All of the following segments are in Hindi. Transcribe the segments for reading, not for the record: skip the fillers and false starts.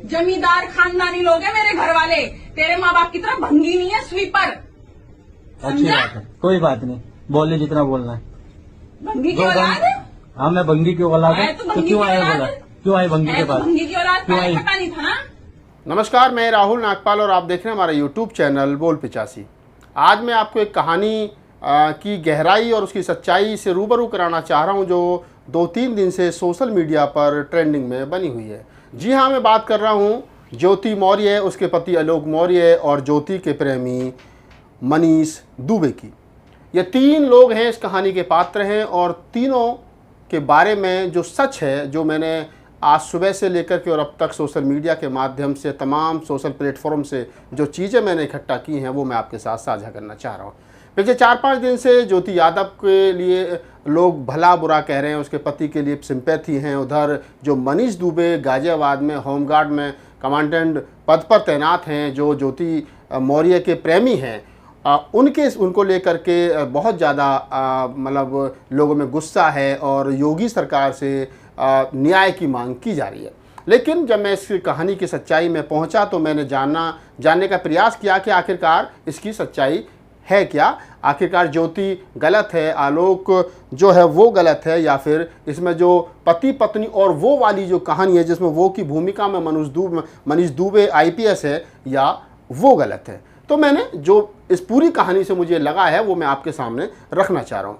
जमींदार खानदानी लोग हैं मेरे घर वाले। तेरे माँ बाप की तरह भंगी नहीं है, स्वीपर। अच्छी बात है, कोई बात नहीं, बोले जितना बोलना है। भंगी की औलाद है। हाँ, मैं भंगी की औलाद है, तो तो क्यों आए बोला, क्यों आए भंगी के पास? भंगी की औलाद क्यों आई? पता नहीं था ना। नमस्कार, मैं राहुल नागपाल और आप देख रहे हैं हमारा यूट्यूब चैनल बोल 85। आज मैं आपको एक कहानी की गहराई और उसकी सच्चाई से रूबरू कराना चाह रहा हूं, जो 2-3 दिन से सोशल मीडिया पर ट्रेंडिंग में बनी हुई है। जी हाँ, मैं बात कर रहा हूं ज्योति मौर्य, उसके पति आलोक मौर्य और ज्योति के प्रेमी मनीष दुबे की। ये 3 लोग हैं, इस कहानी के पात्र हैं, और तीनों के बारे में जो सच है, जो मैंने आज सुबह से लेकर के और अब तक सोशल मीडिया के माध्यम से तमाम सोशल प्लेटफॉर्म से जो चीज़ें मैंने इकट्ठा की हैं, वो मैं आपके साथ साझा करना चाह रहा हूँ। पिछले 4-5 दिन से ज्योति यादव के लिए लोग भला बुरा कह रहे हैं, उसके पति के लिए सिंपैथी हैं। उधर जो मनीष दुबे गाजियाबाद में होमगार्ड में कमांडेंट पद पर तैनात हैं, जो ज्योति मौर्य के प्रेमी हैं, उनको लेकर के बहुत ज़्यादा मतलब लोगों में गुस्सा है और योगी सरकार से न्याय की मांग की जा रही है। लेकिन जब मैं इस कहानी की सच्चाई में पहुंचा तो मैंने जानने का प्रयास किया कि आखिरकार इसकी सच्चाई है क्या। आखिरकार ज्योति गलत है, आलोक जो है वो गलत है, या फिर इसमें जो पति पत्नी और वो वाली जो कहानी है जिसमें वो की भूमिका में मनीष दुबे IPS है, या वो गलत है। तो मैंने जो इस पूरी कहानी से मुझे लगा है वो मैं आपके सामने रखना चाह रहा हूँ।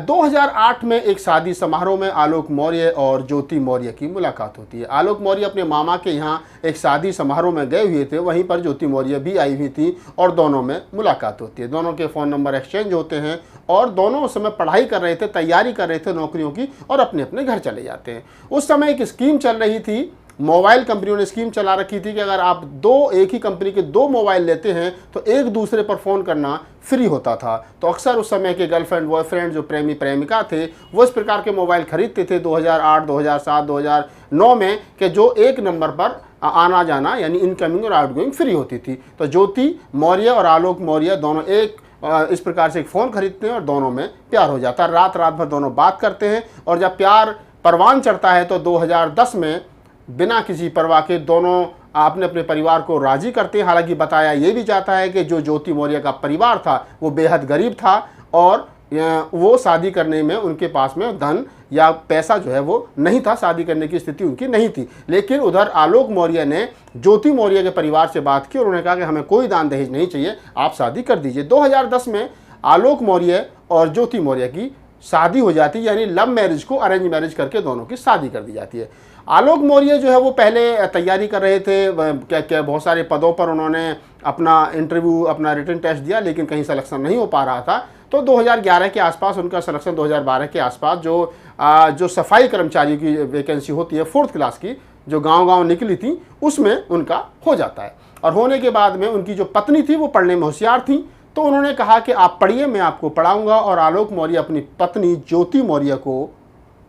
2008 में एक शादी समारोह में आलोक मौर्य और ज्योति मौर्य की मुलाकात होती है। आलोक मौर्य अपने मामा के यहाँ एक शादी समारोह में गए हुए थे, वहीं पर ज्योति मौर्य भी आई हुई थी और दोनों में मुलाकात होती है। दोनों के फ़ोन नंबर एक्सचेंज होते हैं और दोनों उस समय पढ़ाई कर रहे थे, तैयारी कर रहे थे नौकरियों की, और अपने अपने घर चले जाते हैं। उस समय एक स्कीम चल रही थी, मोबाइल कंपनियों ने स्कीम चला रखी थी कि अगर आप एक ही कंपनी के 2 मोबाइल लेते हैं तो एक दूसरे पर फ़ोन करना फ्री होता था। तो अक्सर उस समय के गर्लफ्रेंड बॉयफ्रेंड जो प्रेमी प्रेमिका थे वो इस प्रकार के मोबाइल खरीदते थे 2008, 2007, 2009 में, कि जो एक नंबर पर आना जाना यानी इनकमिंग और आउटगोइंग फ्री होती थी। तो ज्योति मौर्य और आलोक मौर्य दोनों इस प्रकार से एक फ़ोन खरीदते हैं और दोनों में प्यार हो जाता है। रात भर दोनों बात करते हैं, और जब प्यार परवान चढ़ता है तो 2010 में बिना किसी परवाह के दोनों अपने अपने परिवार को राजी करते हैं। हालांकि बताया ये भी जाता है कि जो ज्योति मौर्य का परिवार था वो बेहद गरीब था और वो शादी करने में उनके पास में धन या पैसा जो है वो नहीं था, शादी करने की स्थिति उनकी नहीं थी। लेकिन उधर आलोक मौर्य ने ज्योति मौर्य के परिवार से बात की और उन्होंने कहा कि हमें कोई दान दहेज नहीं चाहिए, आप शादी कर दीजिए। 2010 में आलोक मौर्य और ज्योति मौर्य की शादी हो जाती है, यानी लव मैरिज को अरेंज मैरिज करके दोनों की शादी कर दी जाती है। आलोक मौर्य जो है वो पहले तैयारी कर रहे थे, क्या बहुत सारे पदों पर उन्होंने अपना इंटरव्यू, अपना रिटन टेस्ट दिया, लेकिन कहीं सिलेक्शन नहीं हो पा रहा था। तो 2011 के आसपास उनका सिलेक्शन, 2012 के आसपास जो सफाई कर्मचारी की वैकेंसी होती है 4th क्लास की, जो गांव-गांव निकली थी, उसमें उनका हो जाता है। और होने के बाद में उनकी जो पत्नी थी वो पढ़ने में होशियार थी, तो उन्होंने कहा कि आप पढ़िए, मैं आपको पढ़ाऊँगा। और आलोक मौर्य अपनी पत्नी ज्योति मौर्य को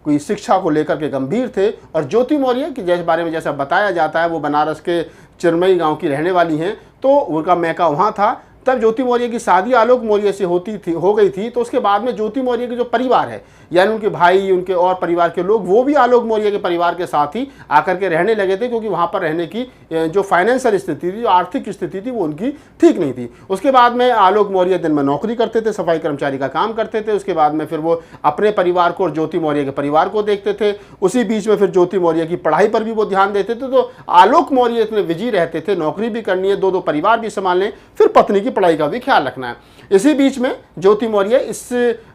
कोई शिक्षा को लेकर के गंभीर थे। और ज्योति मौर्य के जैसे बारे में जैसा बताया जाता है वो बनारस के चिरमई गांव की रहने वाली हैं, तो उनका मैका वहाँ था। तब ज्योति मौर्य की शादी आलोक मौर्य से हो गई थी। तो उसके बाद में ज्योति मौर्य के जो परिवार है, यानी उनके भाई, उनके और परिवार के लोग, वो भी आलोक मौर्य के परिवार के साथ ही आकर के रहने लगे थे, क्योंकि वहाँ पर रहने की जो फाइनेंशियल स्थिति थी, जो आर्थिक स्थिति थी, वो उनकी ठीक नहीं थी। उसके बाद में आलोक मौर्य दिन में नौकरी करते थे, सफाई कर्मचारी का काम करते थे। उसके बाद में फिर वो अपने परिवार को और ज्योति मौर्य के परिवार को देखते थे। उसी बीच में फिर ज्योति मौर्य की पढ़ाई पर भी वो ध्यान देते थे। तो आलोक मौर्य इतने बिजी रहते थे, नौकरी भी करनी है, 2 परिवार भी संभालने, फिर पत्नी की पढ़ाई का भी ख्याल रखना है। इसी बीच में ज्योति मौर्य इस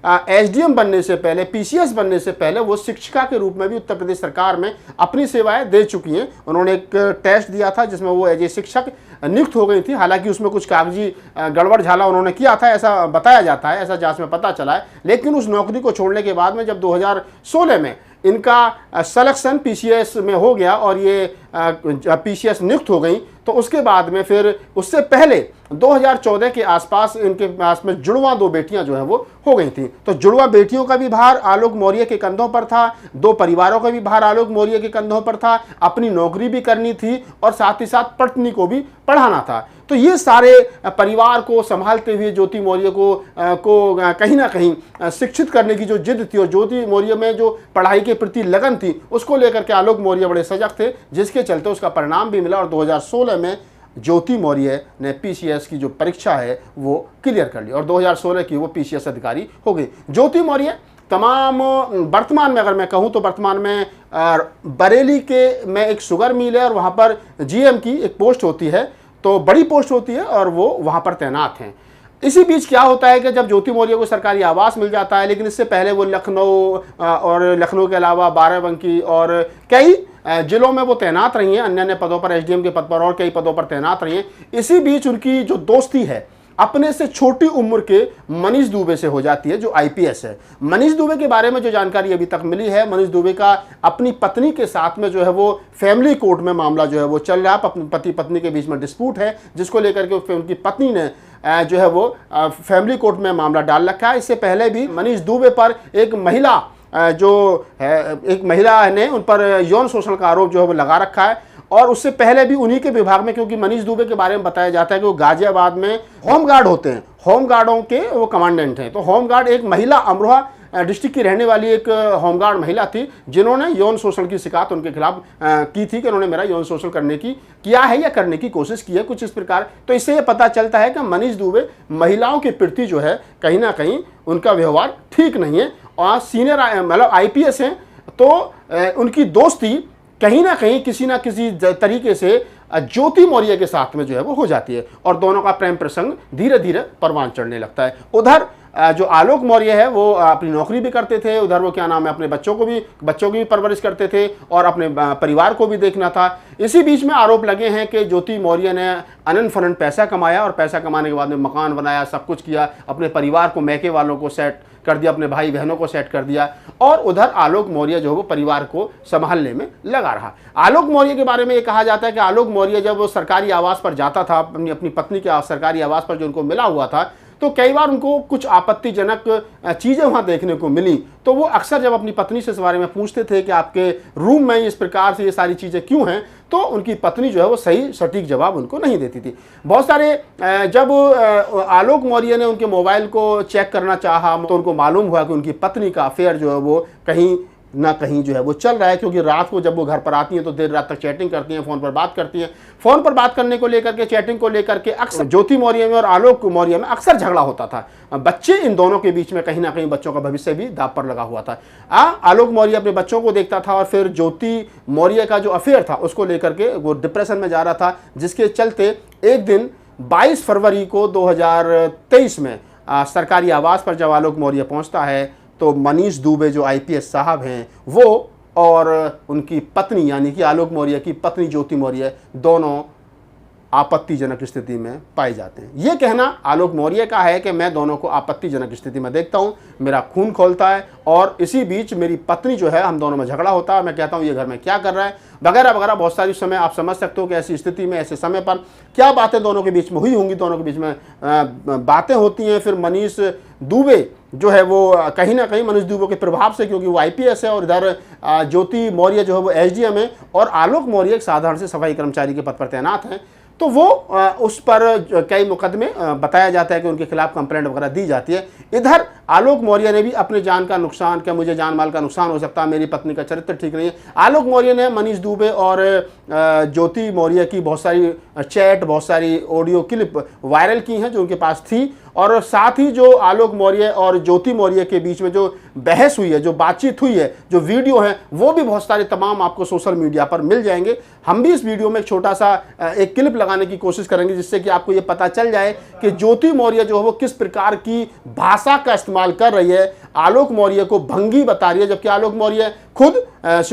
SDM बनने से पहले, PCS बनने से पहले, वो शिक्षिका के रूप में भी उत्तर प्रदेश सरकार में अपनी सेवाएं दे चुकी हैं। उन्होंने एक टेस्ट दिया था जिसमें वो एज ए शिक्षक नियुक्त हो गई थी। हालांकि उसमें कुछ कागजी गड़बड़ झाला उन्होंने किया था, ऐसा बताया जाता है, ऐसा जांच में पता चला है। लेकिन उस नौकरी को छोड़ने के बाद में जब 2016 में इनका सिलेक्शन PCS में हो गया और ये PCS नियुक्त हो गई, तो उसके बाद में फिर उससे पहले 2014 के आसपास इनके पास में जुड़वा 2 बेटियां जो है वो हो गई थी। तो जुड़वा बेटियों का भी भार आलोक मौर्य के कंधों पर था, 2 परिवारों का भी भार आलोक मौर्य के कंधों पर था, अपनी नौकरी भी करनी थी और साथ ही साथ पत्नी को भी पढ़ाना था। तो ये सारे परिवार को संभालते हुए ज्योति मौर्य को कहीं ना कहीं शिक्षित करने की जो जिद थी और ज्योति मौर्य में जो पढ़ाई के प्रति लगन थी, उसको लेकर के आलोक मौर्य बड़े सजग थे, जिसके चलते उसका परिणाम भी मिला और 2016 में ज्योति मौर्य ने पीसीएस की जो परीक्षा है वो क्लियर कर ली और 2016 की वो पीसीएस अधिकारी हो गई। ज्योति मौर्य तमाम वर्तमान में, अगर मैं कहूँ तो वर्तमान में बरेली के में एक शुगर मिल है और वहाँ पर जीएम की एक पोस्ट होती है, तो बड़ी पोस्ट होती है और वो वहाँ पर तैनात हैं। इसी बीच क्या होता है कि जब ज्योति मौर्य को सरकारी आवास मिल जाता है, लेकिन इससे पहले वो लखनऊ और लखनऊ के अलावा बाराबंकी और कई जिलों में वो तैनात रही हैं, अन्य अन्य पदों पर, एसडीएम के पद पर और कई पदों पर तैनात रही हैं। इसी बीच उनकी जो दोस्ती है अपने से छोटी उम्र के मनीष दुबे से हो जाती है, जो आईपीएस है। मनीष दुबे के बारे में जो जानकारी अभी तक मिली है, मनीष दुबे का अपनी पत्नी के साथ में जो है वो फैमिली कोर्ट में मामला जो है वो चल रहा है। अपनी पति पत्नी के बीच में डिस्प्यूट है, जिसको लेकर के उनकी पत्नी ने जो है वो फैमिली कोर्ट में मामला डाल रखा है। इससे पहले भी मनीष दुबे पर एक महिला ने उन पर यौन शोषण का आरोप जो है वो लगा रखा है और उससे पहले भी उन्हीं के विभाग में, क्योंकि मनीष दुबे के बारे में बताया जाता है कि वो गाजियाबाद में होमगार्ड होते हैं, होमगार्डों के वो कमांडेंट हैं। तो होमगार्ड एक महिला, अमरोहा डिस्ट्रिक्ट की रहने वाली एक होमगार्ड महिला थी, जिन्होंने यौन शोषण की शिकायत उनके खिलाफ की थी कि उन्होंने मेरा यौन शोषण किया है या करने की कोशिश की है, कुछ इस प्रकार। तो इससे ये पता चलता है कि मनीष दुबे महिलाओं के प्रति जो है कहीं ना कहीं उनका व्यवहार ठीक नहीं है और सीनियर मतलब आईपीएस हैं, तो उनकी दोस्ती कहीं ना कहीं किसी ना किसी तरीके से ज्योति मौर्य के साथ में जो है वो हो जाती है और दोनों का प्रेम प्रसंग धीरे धीरे परवान चढ़ने लगता है। उधर जो आलोक मौर्य है वो अपनी नौकरी भी करते थे, उधर वो क्या नाम है अपने बच्चों की भी परवरिश करते थे और अपने परिवार को भी देखना था। इसी बीच में आरोप लगे हैं कि ज्योति मौर्य ने अनंत फनंत पैसा कमाया और पैसा कमाने के बाद में मकान बनाया, सब कुछ किया, अपने परिवार को, मैके वालों को सेट कर दिया, अपने भाई बहनों को सेट कर दिया और उधर आलोक मौर्य जो है वो परिवार को संभालने में लगा रहा। आलोक मौर्य के बारे में ये कहा जाता है कि आलोक मौर्य जब वो सरकारी आवास पर जाता था, अपनी पत्नी के सरकारी आवास पर जो उनको मिला हुआ था, तो कई बार उनको कुछ आपत्तिजनक चीज़ें वहाँ देखने को मिली। तो वो अक्सर जब अपनी पत्नी से इस बारे में पूछते थे कि आपके रूम में इस प्रकार से ये सारी चीज़ें क्यों हैं, तो उनकी पत्नी जो है वो सही सटीक जवाब उनको नहीं देती थी। बहुत सारे जब आलोक मौर्य ने उनके मोबाइल को चेक करना चाहा तो उनको मालूम हुआ कि उनकी पत्नी का अफेयर जो है वो कहीं ना कहीं जो है वो चल रहा है, क्योंकि रात को जब वो घर पर आती हैं तो देर रात तक चैटिंग करती हैं, फ़ोन पर बात करती हैं। फ़ोन पर बात करने को लेकर के, चैटिंग को लेकर के अक्सर ज्योति मौर्य में और आलोक मौर्य में अक्सर झगड़ा होता था। बच्चे, इन दोनों के बीच में कहीं ना कहीं बच्चों का भविष्य भी दांव पर लगा हुआ था। आलोक मौर्य अपने बच्चों को देखता था और फिर ज्योति मौर्य का जो अफेयर था उसको लेकर के वो डिप्रेशन में जा रहा था, जिसके चलते एक दिन 22 फरवरी को 2023 में सरकारी आवास पर जब आलोक मौर्य पहुंचता है तो मनीष दुबे जो आईपीएस साहब हैं वो और उनकी पत्नी यानी कि आलोक मौर्य की पत्नी ज्योति मौर्य दोनों आपत्तिजनक स्थिति में पाए जाते हैं। ये कहना आलोक मौर्य का है कि मैं दोनों को आपत्तिजनक स्थिति में देखता हूँ, मेरा खून खौलता है और इसी बीच मेरी पत्नी जो है, हम दोनों में झगड़ा होता है, मैं कहता हूँ ये घर में क्या कर रहा है, वगैरह वगैरह। बहुत सारी समय आप समझ सकते हो कि ऐसी स्थिति में, ऐसे समय पर क्या बातें दोनों के बीच में हुई होंगी, दोनों के बीच में बातें होती हैं। फिर मनीष दुबे जो है वो कहीं ना कहीं मनीष दुबे के प्रभाव से, क्योंकि वो आईपीएस है और इधर ज्योति मौर्य जो है वो एसडीएम है और आलोक मौर्य एक साधारण से सफाई कर्मचारी के पद पर तैनात हैं, तो वो उस पर कई मुकदमे बताया जाता है कि उनके खिलाफ कंप्लेंट वगैरह दी जाती है। इधर आलोक मौर्य ने भी अपने जान का नुकसान, क्या मुझे जान माल का नुकसान हो सकता है, मेरी पत्नी का चरित्र ठीक नहीं है। आलोक मौर्य ने मनीष दुबे और ज्योति मौर्य की बहुत सारी चैट, बहुत सारी ऑडियो क्लिप वायरल की हैं जो उनके पास थी और साथ ही जो आलोक मौर्य और ज्योति मौर्य के बीच में जो बहस हुई है, जो बातचीत हुई है, जो वीडियो है, वो भी बहुत सारे तमाम आपको सोशल मीडिया पर मिल जाएंगे। हम भी इस वीडियो में एक छोटा सा एक क्लिप लगाने की कोशिश करेंगे जिससे कि आपको ये पता चल जाए कि ज्योति मौर्य जो है वो किस प्रकार की भाषा का इस्तेमाल कर रही है, आलोक मौर्य को भंगी बता रही है, जबकि आलोक मौर्य खुद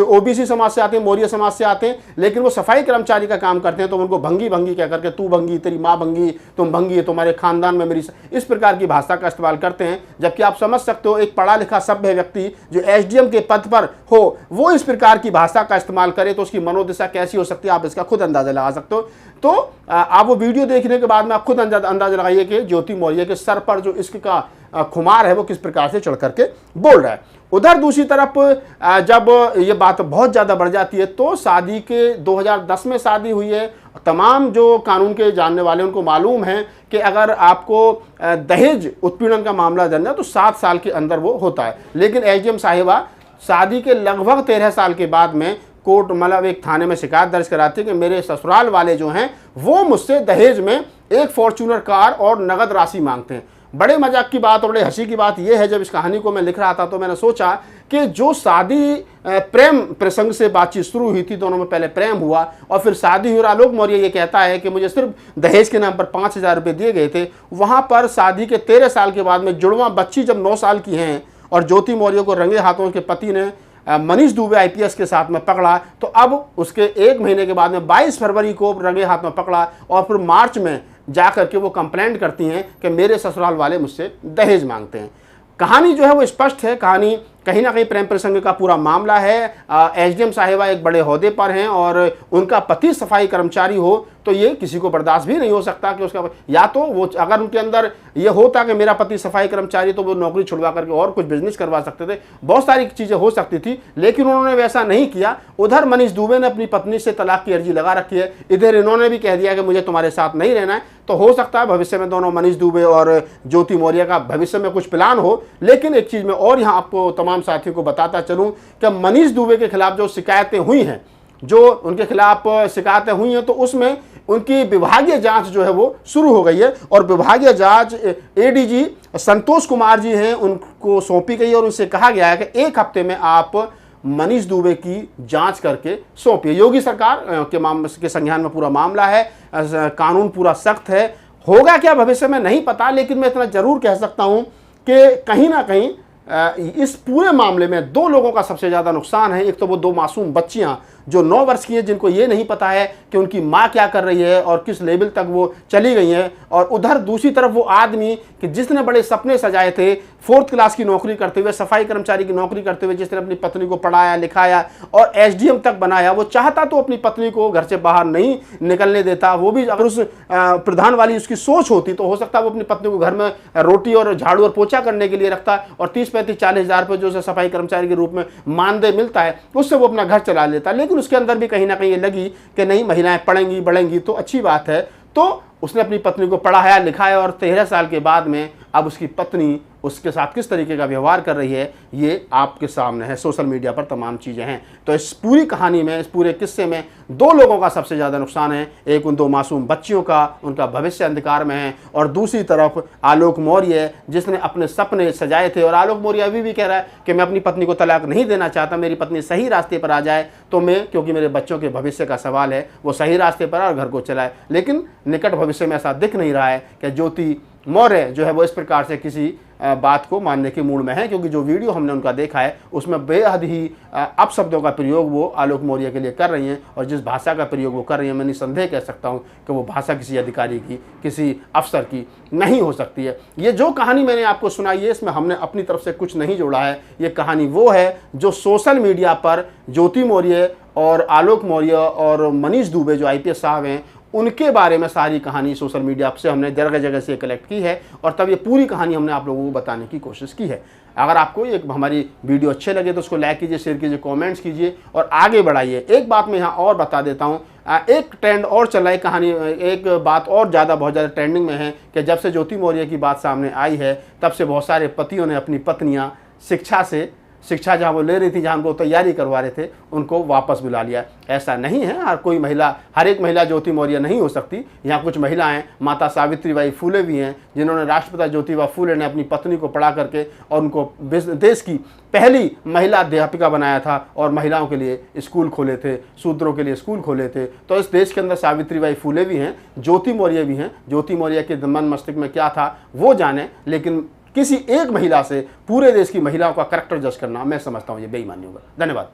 ओबीसी समाज से आते हैं, मौर्य समाज से आते हैं, लेकिन वो सफाई कर्मचारी का काम करते हैं तो उनको भंगी भंगी कह करके, तू भंगी, तेरी माँ भंगी, तुम भंगी, तुम्हारे खानदान में मेरी, इस प्रकार की भाषा का इस्तेमाल करते हैं। जबकि आप समझ सकते हो एक पढ़ा लिखा सभ्य व्यक्ति जो एसडीएम के पद पर हो वो इस प्रकार की भाषा का इस्तेमाल करे तो उसकी मनोदशा कैसी हो सकती है, आप इसका खुद अंदाजा लगा सकते हो। तो आप वो वीडियो देखने के बाद में आप खुद अंदाजा लगाइए कि ज्योति मौर्य के सर पर जो इश्क का खुमार है वो किस प्रकार से चढ़ करके बोल रहा है। उधर दूसरी तरफ जब ये बात बहुत ज़्यादा बढ़ जाती है तो शादी के 2010 में शादी हुई है। तमाम जो कानून के जानने वाले उनको मालूम है कि अगर आपको दहेज उत्पीड़न का मामला दर्ज है तो 7 साल के अंदर वो होता है, लेकिन एसडीएम साहिबा शादी के लगभग 13 साल के बाद में कोर्ट मतलब एक थाने में शिकायत दर्ज कराती है कि मेरे ससुराल वाले जो हैं वो मुझसे दहेज में एक फॉर्च्यूनर कार और नगद राशि मांगते हैं। बड़े मजाक की बात और बड़े हंसी की बात यह है, जब इस कहानी को मैं लिख रहा था तो मैंने सोचा कि जो शादी प्रेम प्रसंग से बातचीत शुरू हुई थी, दोनों में पहले प्रेम हुआ और फिर शादी हुई और आलोक मौर्य ये कहता है कि मुझे सिर्फ दहेज के नाम पर 5,000 रुपये दिए गए थे। वहाँ पर शादी के 13 साल के बाद में जुड़वा बच्ची जब 9 साल की हैं और ज्योति मौर्य को रंगे हाथों के पति ने मनीष दुबे आईपीएस के साथ में पकड़ा, तो अब उसके 1 महीने के बाद में 22 फरवरी को रंगे हाथ में पकड़ा और फिर मार्च में जाकर के वो कंप्लेंट करती हैं कि मेरे ससुराल वाले मुझसे दहेज मांगते हैं। कहानी जो है वो स्पष्ट है, कहानी कहीं ना कहीं प्रेम प्रसंग का पूरा मामला है। एसडीएम साहिबा एक बड़े ओहदे पर हैं और उनका पति सफाई कर्मचारी हो तो ये किसी को बर्दाश्त भी नहीं हो सकता कि उसका, या तो वो अगर उनके अंदर ये होता कि मेरा पति सफाई कर्मचारी तो वो नौकरी छुड़वा करके और कुछ बिजनेस करवा सकते थे, बहुत सारी चीज़ें हो सकती थी, लेकिन उन्होंने वैसा नहीं किया। उधर मनीष दुबे ने अपनी पत्नी से तलाक की अर्जी लगा रखी है, इधर इन्होंने भी कह दिया कि मुझे तुम्हारे साथ नहीं रहना है। तो हो सकता है भविष्य में दोनों मनीष दुबे और ज्योति मौर्य का भविष्य में कुछ प्लान हो। लेकिन एक चीज़ मैं और यहाँ आपको तमाम साथियों को बताता चलूँ कि मनीष दुबे के खिलाफ जो शिकायतें हुई हैं, जो उनके खिलाफ शिकायतें हुई हैं, तो उसमें उनकी विभागीय जांच जो है वो शुरू हो गई है और विभागीय जांच एडीजी संतोष कुमार जी हैं उनको सौंपी गई है और उनसे कहा गया है कि 1 हफ्ते में आप मनीष दुबे की जांच करके सौंपिए। योगी सरकार के संज्ञान में पूरा मामला है, कानून पूरा सख्त है। होगा क्या भविष्य में नहीं पता, लेकिन मैं इतना जरूर कह सकता हूं कि कहीं ना कहीं इस पूरे मामले में 2 लोगों का सबसे ज़्यादा नुकसान है। एक तो वो 2 मासूम बच्चियां जो 9 वर्ष की हैं, जिनको ये नहीं पता है कि उनकी माँ क्या कर रही है और किस लेवल तक वो चली गई हैं, और उधर दूसरी तरफ वो आदमी कि जिसने बड़े सपने सजाए थे, 4th क्लास की नौकरी करते हुए, सफाई कर्मचारी की नौकरी करते हुए, जिसने अपनी पत्नी को पढ़ाया लिखाया और एसडीएम तक बनाया, वो चाहता तो अपनी पत्नी को घर से बाहर नहीं निकलने देता। वो भी अगर उस प्रधान वाली उसकी सोच होती तो हो सकता है वो अपनी पत्नी को घर में रोटी और झाड़ू और पोछा करने के लिए रखता और 30-35-40 हज़ार रुपये जो उसे सफाई कर्मचारी के रूप में मानदेय मिलता है उससे वो अपना घर चला लेता। लेकिन उसके अंदर भी कहीं ना कहीं ये लगी कि नहीं, महिलाएं पढ़ेंगी बढ़ेंगी तो अच्छी बात है, तो उसने अपनी पत्नी को पढ़ाया लिखाया और 13 साल के बाद में अब उसकी पत्नी उसके साथ किस तरीके का व्यवहार कर रही है ये आपके सामने है। सोशल मीडिया पर तमाम चीज़ें हैं। तो इस पूरी कहानी में, इस पूरे किस्से में 2 लोगों का सबसे ज़्यादा नुकसान है। एक उन 2 मासूम बच्चियों का, उनका भविष्य अंधकार में है, और दूसरी तरफ आलोक मौर्य जिसने अपने सपने सजाए थे। और आलोक मौर्य अभी भी कह रहा है कि मैं अपनी पत्नी को तलाक नहीं देना चाहता, मेरी पत्नी सही रास्ते पर आ जाए तो मैं, क्योंकि मेरे बच्चों के भविष्य का सवाल है, वो सही रास्ते पर और घर को चलाए। लेकिन निकट भविष्य में ऐसा दिख नहीं रहा है कि ज्योति मौर्य जो है वो इस प्रकार से किसी बात को मानने के मूड में है, क्योंकि जो वीडियो हमने उनका देखा है उसमें बेहद ही अपशब्दों का प्रयोग वो आलोक मौर्य के लिए कर रही हैं, और जिस भाषा का प्रयोग वो कर रही हैं मैं निसंदेह कह सकता हूं कि वो भाषा किसी अधिकारी की, किसी अफसर की नहीं हो सकती है। ये जो कहानी मैंने आपको सुनाई है इसमें हमने अपनी तरफ से कुछ नहीं जोड़ा है। ये कहानी वो है जो सोशल मीडिया पर ज्योति मौर्य और आलोक मौर्य और मनीष दुबे जो आईपीएस साहब हैं उनके बारे में सारी कहानी सोशल मीडिया से हमने जगह जगह से कलेक्ट की है, और तब ये पूरी कहानी हमने आप लोगों को बताने की कोशिश की है। अगर आपको ये हमारी वीडियो अच्छे लगे तो उसको लाइक कीजिए, शेयर कीजिए, कमेंट्स कीजिए और आगे बढ़ाइए। एक बात मैं यहाँ और बता देता हूँ, एक ट्रेंड और चल रहा है कहानी, एक बात और बहुत ज़्यादा ट्रेंडिंग में है कि जब से ज्योति मौर्य की बात सामने आई है तब से बहुत सारे पतियों ने अपनी पत्नियाँ शिक्षा जहाँ वो ले रही थी, जहाँ उनको तैयारी करवा रहे थे, उनको वापस बुला लिया। ऐसा नहीं है, हर एक महिला ज्योति मौर्य नहीं हो सकती। यहाँ कुछ महिलाएं, माता सावित्रीबाई फूले भी हैं, जिन्होंने राष्ट्रपिता ज्योतिबा फूले ने अपनी पत्नी को पढ़ा करके और उनको देश की पहली महिला अध्यापिका बनाया था और महिलाओं के लिए स्कूल खोले थे, शूद्रों के लिए स्कूल खोले थे। तो इस देश के अंदर सावित्रीबाई फूले भी हैं, ज्योति मौर्य भी हैं। ज्योति मौर्य के मन मस्तिष्क में क्या था वो जाने, लेकिन किसी एक महिला से पूरे देश की महिलाओं का करैक्टर जज करना मैं समझता हूं ये बेईमानी होगा। धन्यवाद।